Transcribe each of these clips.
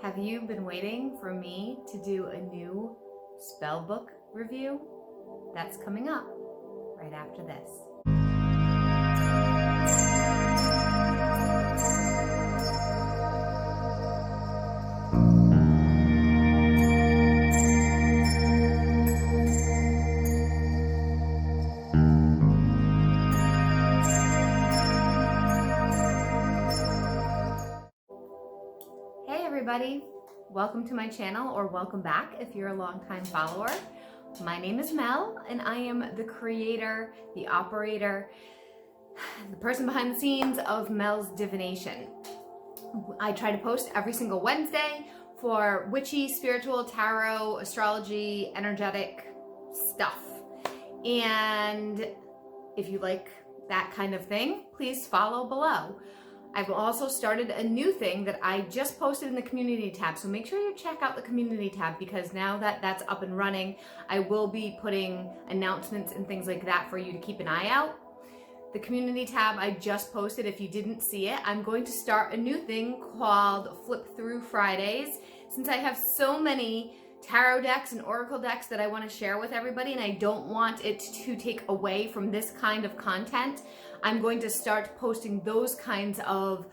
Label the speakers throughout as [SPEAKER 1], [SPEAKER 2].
[SPEAKER 1] Have you been waiting for me to do a new Spellbook review? That's coming up right after this. Hey everybody, welcome to my channel, or welcome back if you're a longtime follower. My name is Mel and I am the creator, the operator, the person behind the scenes of Mel's Divination. I try to post every single Wednesday for witchy, spiritual, tarot, astrology, energetic stuff. And if you like that kind of thing, please follow below. I've also started a new thing that I just posted in the community tab, so make sure you check out the community tab, because now that that's up and running, I will be putting announcements and things like that for you to keep an eye out. The community tab I just posted, if you didn't see it, I'm going to start a new thing called Flip Through Fridays. Since I have so many tarot decks and oracle decks that I want to share with everybody, and I don't want it to take away from this kind of content, I'm going to start posting those kinds of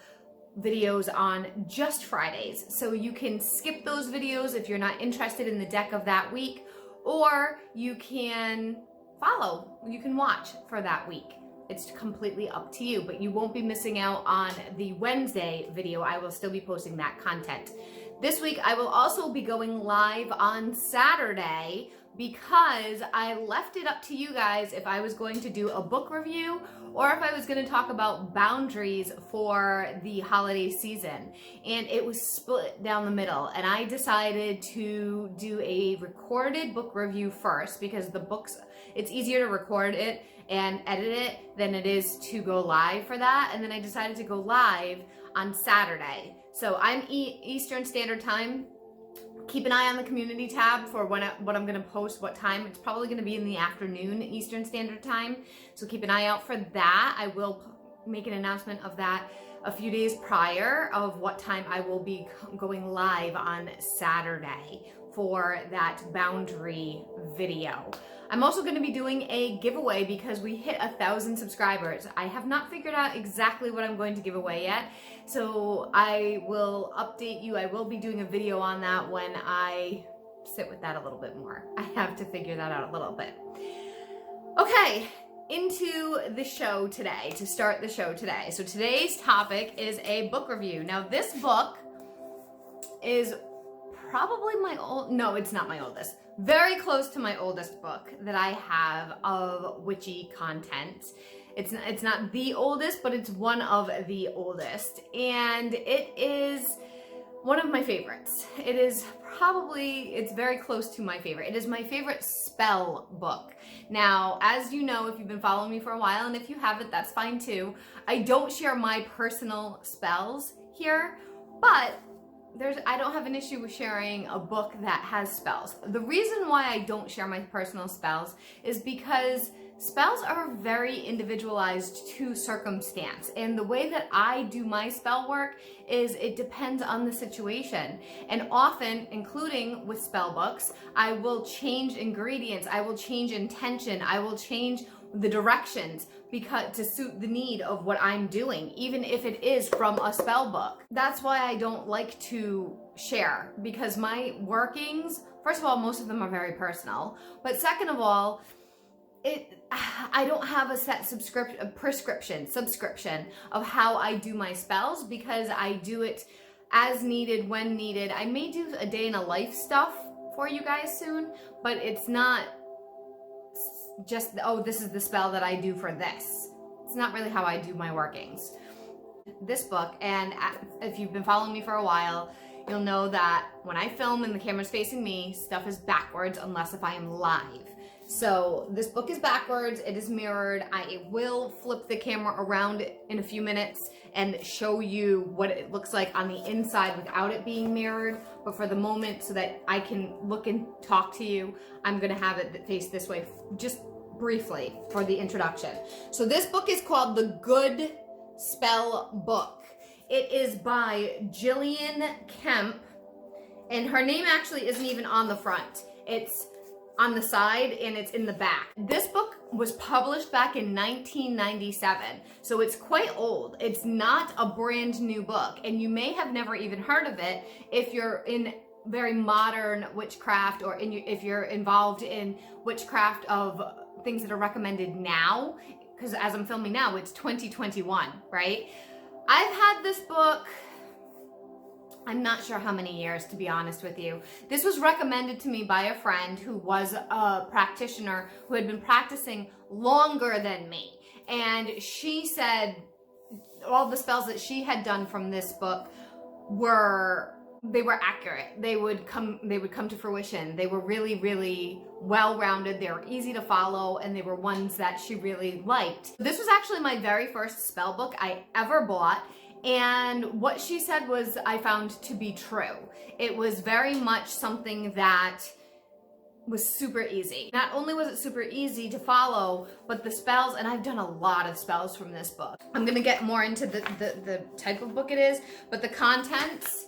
[SPEAKER 1] videos on just Fridays. So you can skip those videos if you're not interested in the deck of that week, or you can follow, you can watch for that week. It's completely up to you, but you won't be missing out on the Wednesday video. I will still be posting that content. This week, I will also be going live on Saturday, because I left it up to you guys if I was going to do a book review or if I was going to talk about boundaries for the holiday season. And it was split down the middle, and I decided to do a recorded book review first, because the books, it's easier to record it and edit it than it is to go live for that. And then I decided to go live on Saturday. So I'm Eastern Standard Time. Keep an eye on the community tab for what I'm going to post, what time. It's probably going to be in the afternoon Eastern Standard Time. So keep an eye out for that. I will make an announcement of that a few days prior of what time I will be going live on Saturday for that boundary video. I'm also going to be doing a giveaway because we hit 1,000 subscribers. I have not figured out exactly what I'm going to give away yet, so I will update you. I will be doing a video on that when I sit with that a little bit more. I have to figure that out a little bit. Okay, into the show today, to start the show today. So today's topic is a book review. Now this book is probably no, it's not my oldest. Very close to my oldest book that I have of witchy content. It's not the oldest, but it's one of the oldest. And it is one of my favorites. It is probably, it's very close to my favorite. It is my favorite spell book. Now, as you know, if you've been following me for a while, and if you haven't, that's fine too. I don't share my personal spells here, but I don't have an issue with sharing a book that has spells. The reason why I don't share my personal spells is because spells are very individualized to circumstance. And the way that I do my spell work is it depends on the situation. And often, including with spell books, I will change ingredients, I will change intention, I will change the directions because to suit the need of what I'm doing, even if it is from a spell book. That's why I don't like to share, because my workings, first of all, most of them are very personal, but second of all, I don't have a set subscription of how I do my spells, because I do it as needed, when needed. I may do a day in a life stuff for you guys soon, but it's not just, oh, this is the spell that I do for this. It's not really how I do my workings. This book, and if you've been following me for a while, you'll know that when I film and the camera's facing me, stuff is backwards unless if I am live. So this book is backwards, it is mirrored. I will flip the camera around in a few minutes and show you what it looks like on the inside without it being mirrored. But for the moment, so that I can look and talk to you, I'm gonna have it face this way just briefly for the introduction. So this book is called The Good Spell Book. It is by Gillian Kemp, And her name actually isn't even on the front. It's on the side and it's in the back. This book was published back in 1997, so it's quite old. It's not a brand new book, and you may have never even heard of it if you're in very modern witchcraft, or if you're involved in witchcraft of things that are recommended now, because as I'm filming now, it's 2021, right? I've had this book, I'm not sure how many years, to be honest with you. This was recommended to me by a friend who was a practitioner who had been practicing longer than me. And she said all the spells that she had done from this book were accurate. They would come to fruition. They were really, really well-rounded. They were easy to follow, and they were ones that she really liked. This was actually my very first spell book I ever bought. And what she said was, I found to be true. It was very much something that was super easy. Not only was it super easy to follow, but the spells, and I've done a lot of spells from this book. I'm gonna get more into the type of book it is, but the contents,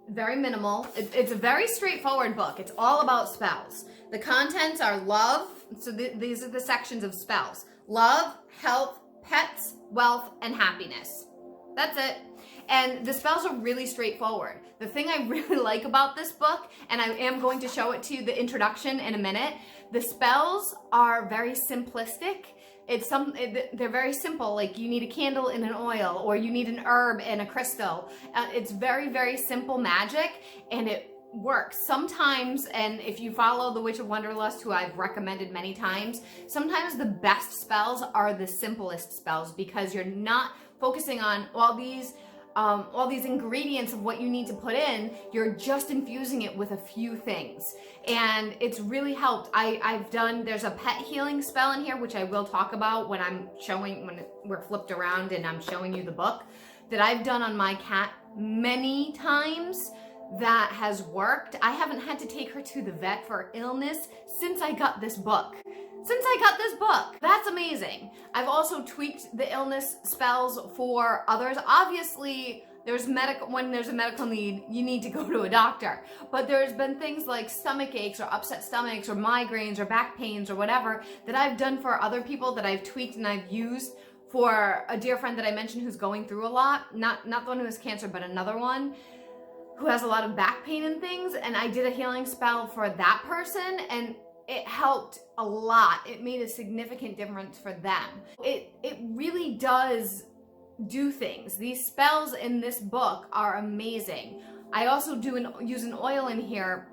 [SPEAKER 1] very minimal. It's a very straightforward book. It's all about spells. The contents are love, so these are the sections of spells. Love, health, pets, wealth, and happiness. That's it. And the spells are really straightforward. The thing I really like about this book, and I am going to show it to you, the introduction in a minute, the spells are very simplistic. They're very simple, like you need a candle and an oil, or you need an herb and a crystal. It's very, very simple magic, and it works. Sometimes, and if you follow the Witch of Wonderlust, who I've recommended many times, sometimes the best spells are the simplest spells, because you're not focusing on all these ingredients of what you need to put in. You're just infusing it with a few things, and it's really helped. There's a pet healing spell in here, which I will talk about when we're flipped around and I'm showing you the book, that I've done on my cat many times. That has worked. I haven't had to take her to the vet for illness since I got this book. That's amazing. I've also tweaked the illness spells for others. Obviously, when there's a medical need, you need to go to a doctor. But there's been things like stomach aches or upset stomachs or migraines or back pains or whatever that I've done for other people, that I've tweaked and I've used for a dear friend that I mentioned who's going through a lot. Not the one who has cancer, but another one who has a lot of back pain and things. And I did a healing spell for that person, and it helped a lot. It made a significant difference for them. It really does do things. These spells in this book are amazing. I also use an oil in here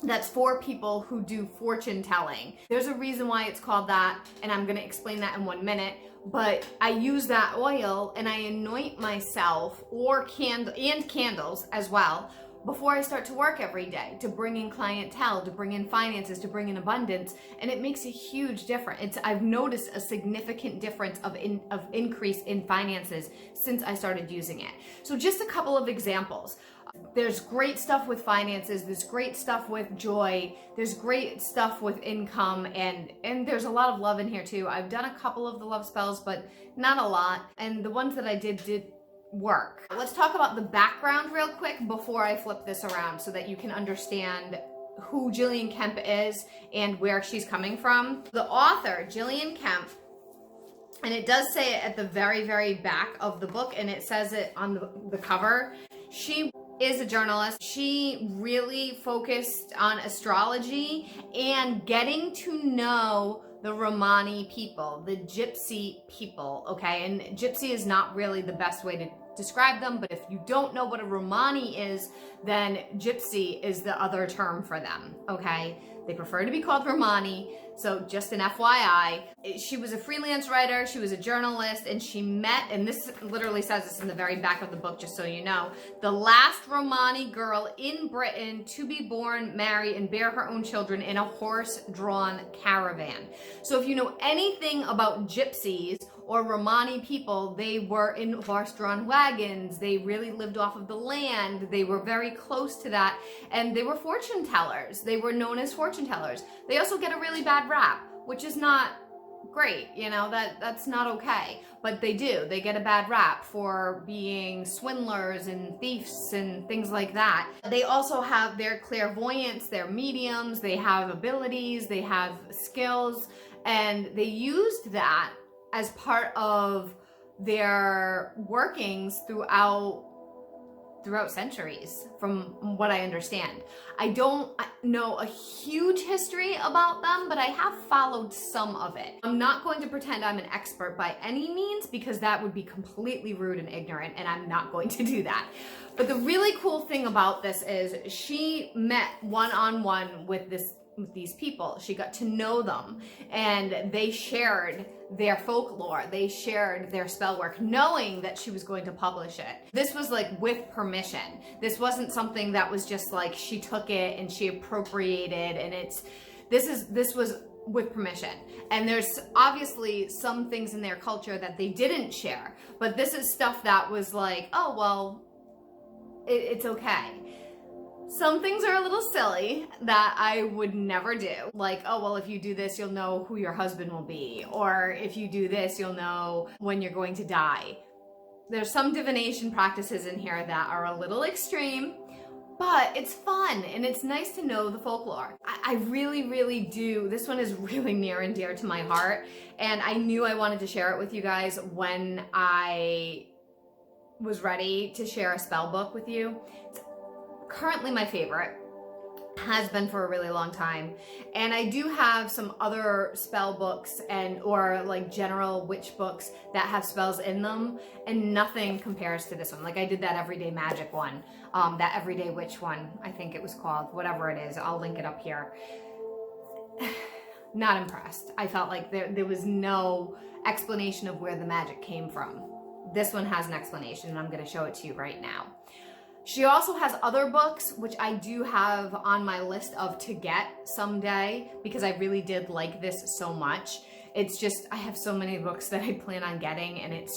[SPEAKER 1] that's for people who do fortune telling. There's a reason why it's called that, and I'm gonna explain that in 1 minute. But I use that oil and I anoint myself, and candles as well, before I start to work every day, to bring in clientele, to bring in finances, to bring in abundance, and it makes a huge difference. I've noticed a significant difference of increase in finances since I started using it. So just a couple of examples. There's great stuff with finances, there's great stuff with joy, there's great stuff with income, and there's a lot of love in here too. I've done a couple of the love spells, but not a lot, and the ones that I did work. Let's talk about the background real quick before I flip this around, so that you can understand who Gillian Kemp is and where she's coming from. The author, Gillian Kemp, and it does say it at the very, very back of the book, and it says it on the cover. She is a journalist. She really focused on astrology and getting to know the Romani people, the gypsy people, okay? And gypsy is not really the best way to describe them, but if you don't know what a Romani is, then gypsy is the other term for them, okay? They prefer to be called Romani, so just an FYI. She was a freelance writer, she was a journalist, and she met, and this literally says this in the very back of the book, just so you know, the last Romani girl in Britain to be born, marry, and bear her own children in a horse-drawn caravan. So if you know anything about gypsies or Romani people, they were in horse-drawn wagons, they really lived off of the land, they were very close to that, and they were fortune tellers. They were known as fortune tellers. They also get a really bad rap, which is not great, you know, that's not okay. But they do. They get a bad rap for being swindlers and thieves and things like that. They also have their clairvoyance, their mediums, they have abilities, they have skills, and they used that as part of their workings throughout centuries, from what I understand. I don't know a huge history about them, but I have followed some of it. I'm not going to pretend I'm an expert by any means, because that would be completely rude and ignorant, and I'm not going to do that. But the really cool thing about this is she met one-on-one with these people. She got to know them, and they shared their folklore, they shared their spell work, knowing that she was going to publish it. This was like with permission. This wasn't something that was just like she took it and she appropriated, and this was with permission. And there's obviously some things in their culture that they didn't share, but this is stuff that was like, oh well, it's okay. Some things are a little silly that I would never do. Like, oh, well, if you do this, you'll know who your husband will be. Or if you do this, you'll know when you're going to die. There's some divination practices in here that are a little extreme, but it's fun and it's nice to know the folklore. I really, really do. This one is really near and dear to my heart. And I knew I wanted to share it with you guys when I was ready to share a spell book with you. It's currently my favorite, has been for a really long time, and I do have some other spell books or like general witch books that have spells in them, and nothing compares to this one. Like I did that everyday magic one, that everyday witch one, I think it was called, whatever it is, I'll link it up here. Not impressed. I felt like there was no explanation of where the magic came from. This one has an explanation, and I'm going to show it to you right now. She also has other books, which I do have on my list of to get someday, because I really did like this so much. It's just, I have so many books that I plan on getting, and it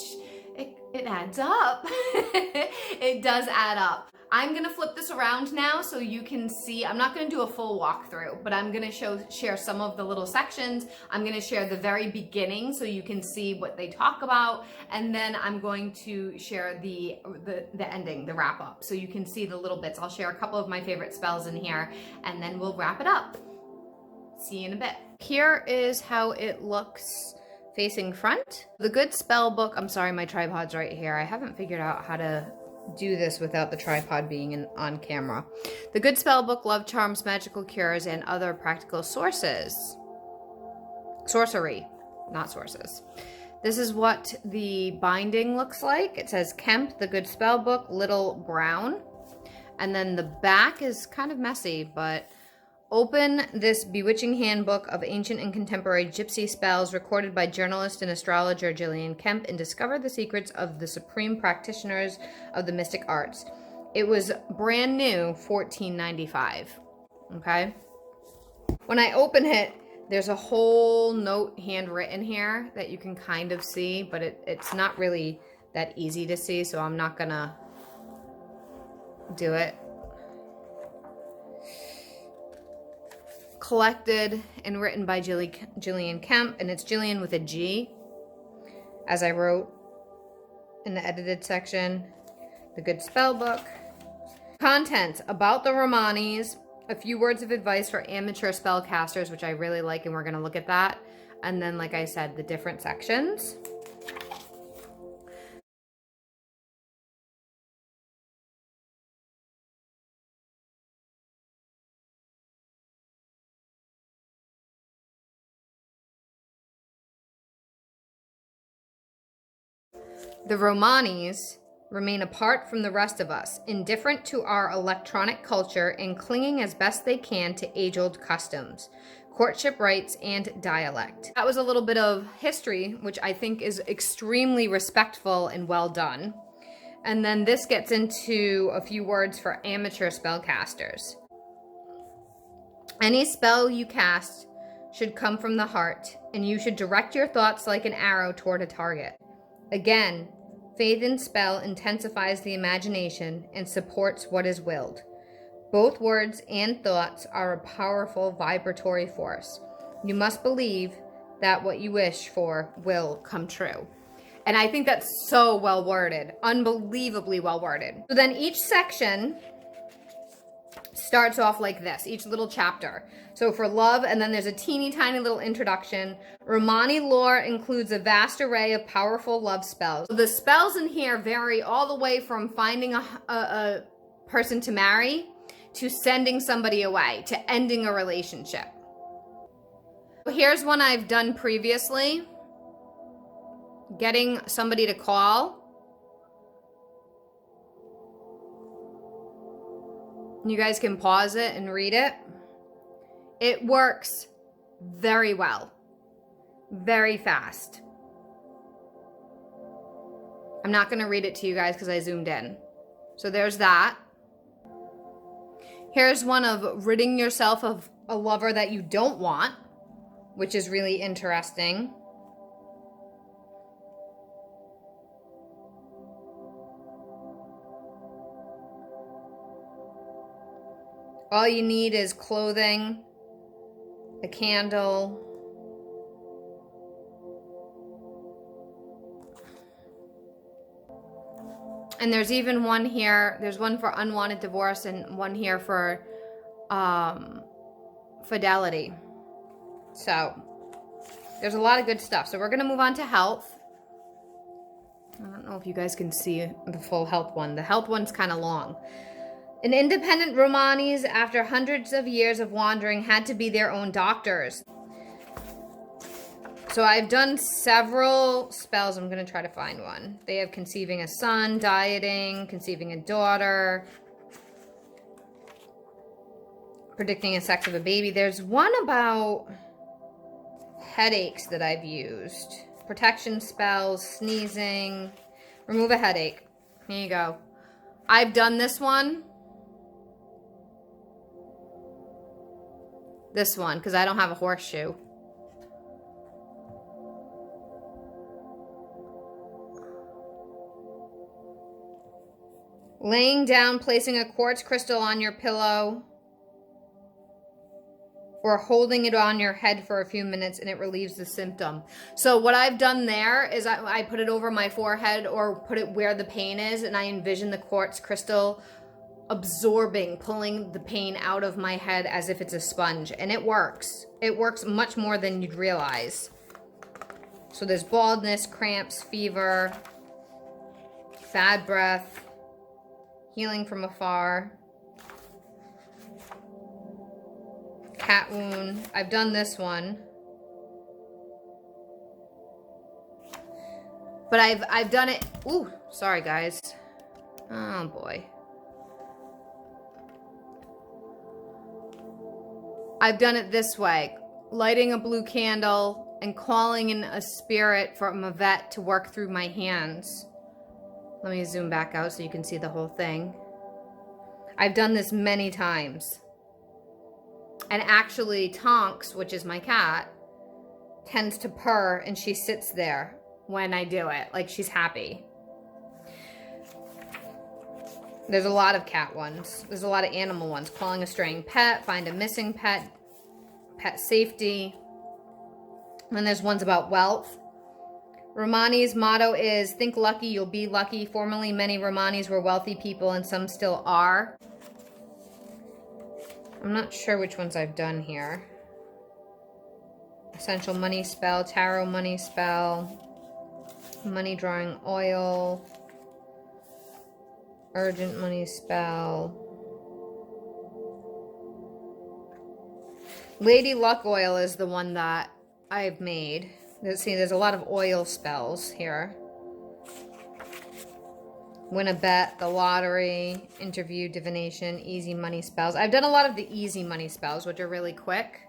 [SPEAKER 1] adds up. It does add up. I'm gonna flip this around now so you can see. I'm not gonna do a full walkthrough, but I'm gonna share some of the little sections. I'm gonna share the very beginning so you can see what they talk about, and then I'm going to share the ending, the wrap up, so you can see the little bits. I'll share a couple of my favorite spells in here, and then we'll wrap it up. See you in a bit. Here is how it looks facing front. The Good Spell Book, I'm sorry, my tripod's right here. I haven't figured out how to do this without the tripod being on camera. The Good Spell Book, Love Charms, Magical Cures, and Other Practical Sources. Sorcery, not sources. This is what the binding looks like. It says Kemp, The Good Spell Book, Little Brown. And then the back is kind of messy, but open this bewitching handbook of ancient and contemporary gypsy spells recorded by journalist and astrologer Gillian Kemp, and discover the secrets of the supreme practitioners of the mystic arts. It was brand new, $14.95. Okay? When I open it, there's a whole note handwritten here that you can kind of see, but it's not really that easy to see, so I'm not gonna do it. Collected and written by Gillian Kemp, and it's Gillian with a G, as I wrote in the edited section. The Good Spell Book. Contents about the Romanis, a few words of advice for amateur spellcasters, which I really like, and we're going to look at that. And then, like I said, the different sections. The Romanis remain apart from the rest of us, indifferent to our electronic culture and clinging as best they can to age-old customs, courtship rites, and dialect. That was a little bit of history, which I think is extremely respectful and well done. And then this gets into a few words for amateur spellcasters. Any spell you cast should come from the heart, and you should direct your thoughts like an arrow toward a target. Again, faith in spell intensifies the imagination and supports what is willed. Both words and thoughts are a powerful vibratory force. You must believe that what you wish for will come true. And I think that's so well worded, unbelievably well worded. So then each section starts off like this, each little chapter. So for love, and then there's a teeny tiny little introduction. Romani lore includes a vast array of powerful love spells. The spells in here vary all the way from finding a person to marry, to sending somebody away, to ending a relationship. Here's one I've done previously. Getting somebody to call. You guys can pause it and read it. It works very well. Very fast. I'm not going to read it to you guys because I zoomed in. So there's that. Here's one of ridding yourself of a lover that you don't want, which is really interesting. All you need is clothing, a candle, and there's even one here. There's one for unwanted divorce and one here for fidelity. So there's a lot of good stuff. So we're going to move on to health. I don't know if you guys can see the full health one. The health one's kind of long. An independent Romanis, after hundreds of years of wandering, had to be their own doctors. So I've done several spells. I'm going to try to find one. They have conceiving a son, dieting, conceiving a daughter, predicting the sex of a baby. There's one about headaches that I've used. Protection spells, sneezing, remove a headache. Here you go. I've done this one. This one, because I don't have a horseshoe. Laying down, placing a quartz crystal on your pillow, or holding it on your head for a few minutes and it relieves the symptom. So what I've done there is I put it over my forehead or put it where the pain is, and I envision the quartz crystal absorbing, pulling the pain out of my head as if it's a sponge. And it works. It works much more than you'd realize. So there's baldness, cramps, fever, bad breath, healing from afar, cat wound. I've done this one. But I've done it. Ooh, sorry guys. Oh boy. I've done it this way, lighting a blue candle and calling in a spirit from a vet to work through my hands. Let me zoom back out so you can see the whole thing. I've done this many times. And actually Tonks, which is my cat, tends to purr and she sits there when I do it, like she's happy. There's a lot of cat ones. There's a lot of animal ones. Calling a straying pet, find a missing pet, pet safety. And then there's ones about wealth. Romani's motto is, think lucky, you'll be lucky. Formerly, many Romanis were wealthy people and some still are. I'm not sure which ones I've done here. Essential money spell, tarot money spell, money drawing oil, urgent money spell. Lady Luck oil is the one that I've made. See, there's a lot of oil spells here. Win a bet, the lottery, interview, divination, easy money spells. I've done a lot of the easy money spells, which are really quick.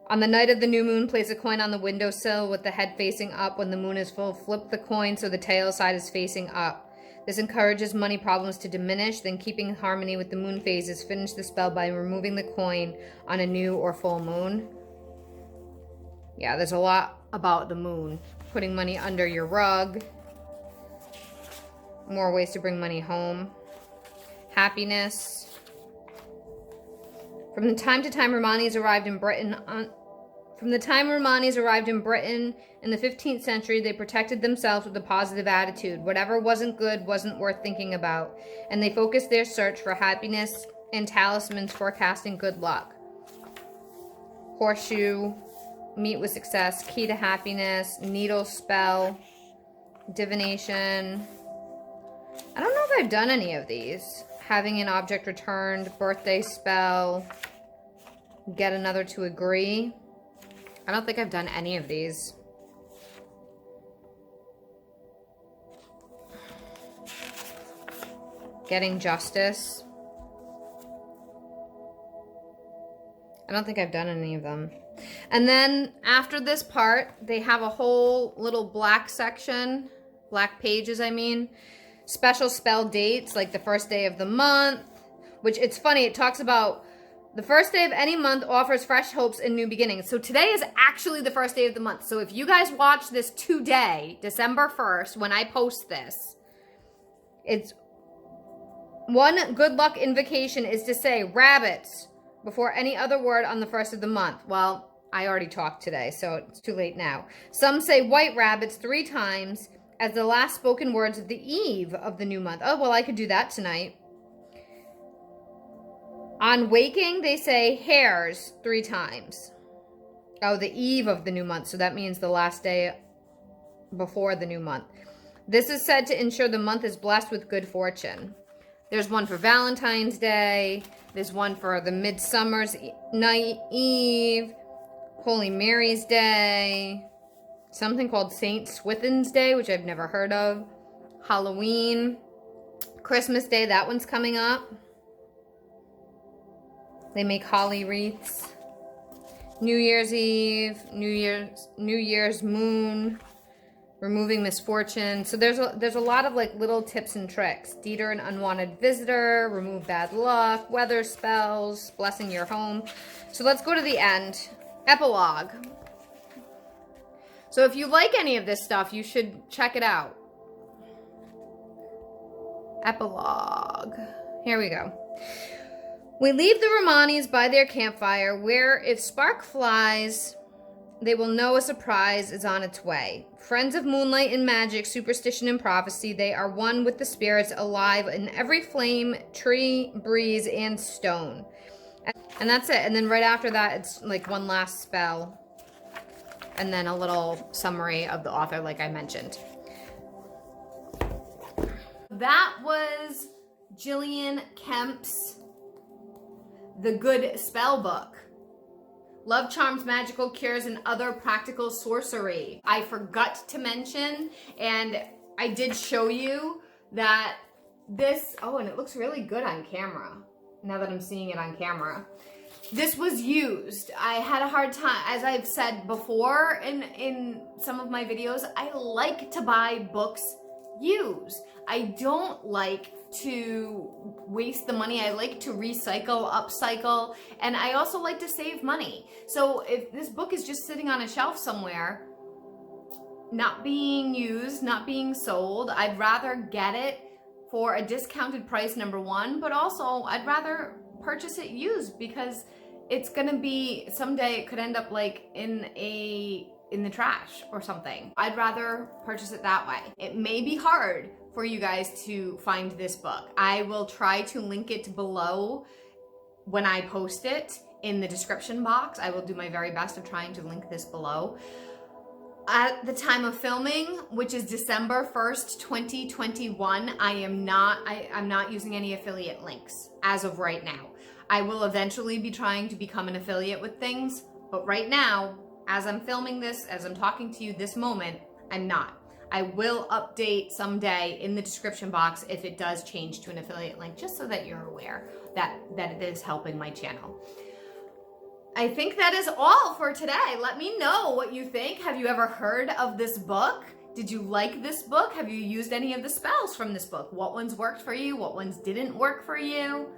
[SPEAKER 1] On the night of the new moon, place a coin on the windowsill with the head facing up. When the moon is full, flip the coin so the tail side is facing up. This encourages money problems to diminish. Then, keeping harmony with the moon phases, finish the spell by removing the coin on a new or full moon. Yeah, there's a lot about the moon. Putting money under your rug. More ways to bring money home. Happiness. From time to time, Romanis arrived in Britain From the time Romanis arrived in Britain in the 15th century, they protected themselves with a positive attitude. Whatever wasn't good wasn't worth thinking about, and they focused their search for happiness and talismans forecasting good luck. Horseshoe, meet with success, key to happiness, needle spell, divination. I don't know if I've done any of these. Having an object returned, birthday spell, get another to agree. I don't think I've done any of these. Getting justice. I don't think I've done any of them. And then after this part, they have a whole little black section, black pages, I mean. Special spell dates, like the first day of the month, which it's funny, it talks about the first day of any month offers fresh hopes and new beginnings. So today is actually the first day of the month. So if you guys watch this today, December 1st, when I post this, it's one good luck invocation is to say rabbits before any other word on the first of the month. Well, I already talked today, so it's too late now. Some say white rabbits 3 times as the last spoken words of the eve of the new month. Oh, well, I could do that tonight. On waking, they say hares 3 times. Oh, the eve of the new month. So that means the last day before the new month. This is said to ensure the month is blessed with good fortune. There's one for Valentine's Day. There's one for the Midsummer's Night Eve. Holy Mary's Day. Something called St. Swithin's Day, which I've never heard of. Halloween. Christmas Day, that one's coming up. They make holly wreaths. New Year's Eve, New Year's moon, removing misfortune. So there's a lot of like little tips and tricks. Deter an unwanted visitor, remove bad luck, weather spells, blessing your home. So let's go to the end. Epilogue. So if you like any of this stuff, you should check it out. Epilogue. Here we go. We leave the Romanis by their campfire, where if spark flies, they will know a surprise is on its way. Friends of moonlight and magic, superstition and prophecy, they are one with the spirits alive in every flame, tree, breeze, and stone. And that's it. And then right after that, it's like one last spell. And then a little summary of the author, like I mentioned. That was Gillian Kemp's The Good Spellbook. Love charms, magical cures, and other practical sorcery. I forgot to mention, and I did show you that this, oh, and it looks really good on camera, now that I'm seeing it on camera. This was used. I had a hard time, as I've said before in some of my videos, I like to buy books used. I don't like to waste the money. I like to recycle, upcycle, and I also like to save money. So if this book is just sitting on a shelf somewhere, not being used, not being sold, I'd rather get it for a discounted price, number one, but also I'd rather purchase it used, because it's gonna be, someday it could end up like in the trash or something. I'd rather purchase it that way. It may be hard for you guys to find this book. I will try to link it below when I post it in the description box. I will do my very best of trying to link this below. At the time of filming, which is December 1st, 2021, I'm not using any affiliate links as of right now. I will eventually be trying to become an affiliate with things, but right now, as I'm filming this, as I'm talking to you this moment, I'm not. I will update someday in the description box if it does change to an affiliate link, just so that you're aware that it is helping my channel. I think that is all for today. Let me know what you think. Have you ever heard of this book? Did you like this book? Have you used any of the spells from this book? What ones worked for you? What ones didn't work for you?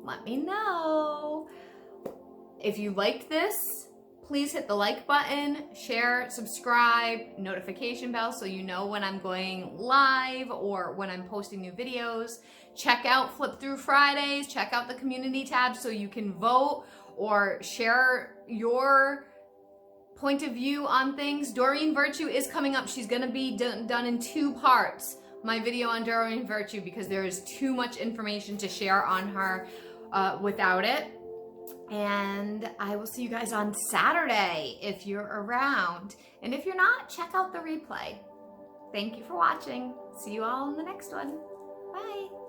[SPEAKER 1] Let me know. If you liked this, please hit the like button, share, subscribe, notification bell so you know when I'm going live or when I'm posting new videos. Check out Flip Through Fridays, check out the community tab so you can vote or share your point of view on things. Doreen Virtue is coming up. She's gonna be done in 2 parts, my video on Doreen Virtue, because there is too much information to share on her without it. And I will see you guys on Saturday if you're around. And if you're not, check out the replay. Thank you for watching. See you all in the next one. Bye.